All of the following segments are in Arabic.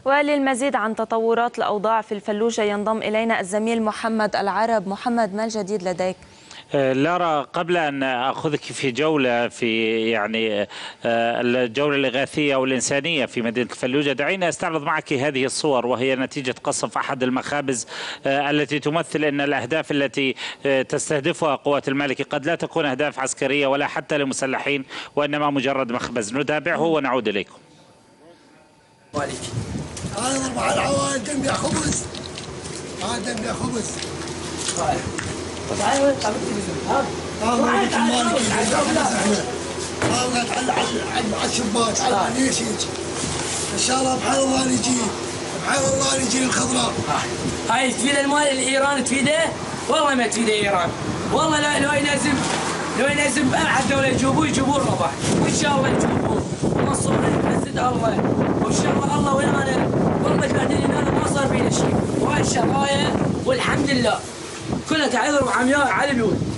وللمزيد عن تطورات الأوضاع في الفلوجة ينضم إلينا الزميل محمد العرب. محمد، ما الجديد لديك؟ لارا، قبل أن أخذك في جولة الجولة الإغاثية والإنسانية في مدينة الفلوجة، دعيني أستعرض معك هذه الصور، وهي نتيجة قصف أحد المخابز التي تمثل أن الأهداف التي تستهدفها قوات المالكي قد لا تكون أهداف عسكرية ولا حتى لمسلحين، وإنما مجرد مخبز. نتابعه ونعود إليكم. هذا ضرب على العوائل، دم يا خبز، هذا دم يا خبز. تعال تعال على الشباك، على ليش هيك؟ ان شاء الله بحال الله نجي، بحال الله نجي الخضراء. هاي تفيد المال الايران تفيده؟ والله ما تفيده ايران، والله لا. لو يلزم ابعد دوله يجيبوه الربح، وان شاء الله يجيبوه ونصرنا نتمسد الله، وان شاء الله ويانا. والله قاعدين هذا ما صار فينا شيء، وهاي الشرايه والحمد لله كلها تعذر وعمياء على اليود.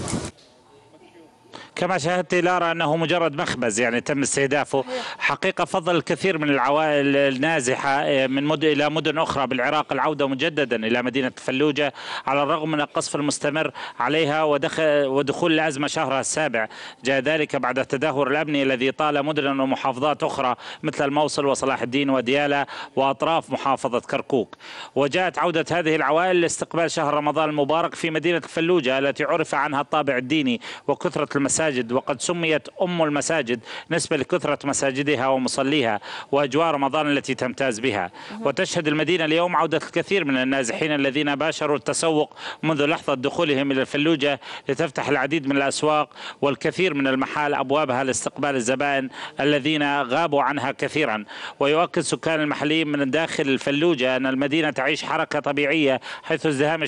كما شاهدت لارا أنه مجرد مخبز يعني تم استهدافه. حقيقة فضل الكثير من العوائل النازحة من إلى مدن أخرى بالعراق العودة مجددا إلى مدينة الفلوجة على الرغم من القصف المستمر عليها ودخول الأزمة شهرها السابع. جاء ذلك بعد التدهور الأمني الذي طال مدن ومحافظات أخرى مثل الموصل وصلاح الدين وديالى وأطراف محافظة كركوك. وجاءت عودة هذه العوائل لاستقبال شهر رمضان المبارك في مدينة الفلوجة التي عرف عنها الطابع الديني وكثرة المساجد، وقد سميت أم المساجد نسبة لكثرة مساجدها ومصليها وأجواء رمضان التي تمتاز بها. وتشهد المدينة اليوم عودة الكثير من النازحين الذين باشروا التسوق منذ لحظة دخولهم إلى الفلوجة لتفتح العديد من الأسواق والكثير من المحال أبوابها لاستقبال الزبائن الذين غابوا عنها كثيرا. ويؤكد سكان المحليين من داخل الفلوجة أن المدينة تعيش حركة طبيعية، حيث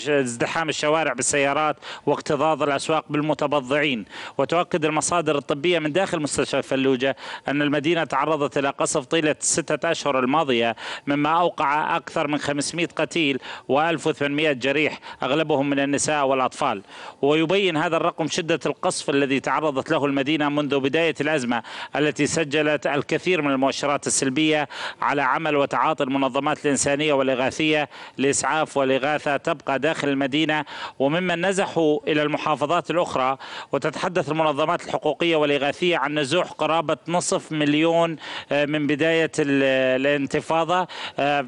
ازدحام الشوارع بالسيارات واكتظاظ الأسواق بالمتبضعين. وتؤكد المصادر الطبية من داخل مستشفى الفلوجة أن المدينة تعرضت إلى قصف طيلة 6 أشهر الماضية، مما أوقع أكثر من 500 قتيل و1800 جريح أغلبهم من النساء والأطفال. ويبين هذا الرقم شدة القصف الذي تعرضت له المدينة منذ بداية الأزمة، التي سجلت الكثير من المؤشرات السلبية على عمل وتعاطي المنظمات الإنسانية والإغاثية لإسعاف والإغاثة تبقى داخل المدينة وممن نزحوا إلى المحافظات الأخرى. وتتحدث المنظمات الحقوقية والإغاثية عن نزوح قرابة 500,000 من بداية الانتفاضة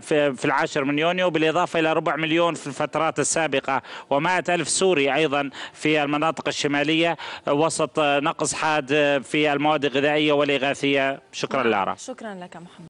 في 10 من يونيو، بالإضافة إلى 400,000 في الفترات السابقة، و100,000 سوري أيضا في المناطق الشمالية وسط نقص حاد في المواد الغذائية والإغاثية. شكرا لارا. شكرا لك محمد.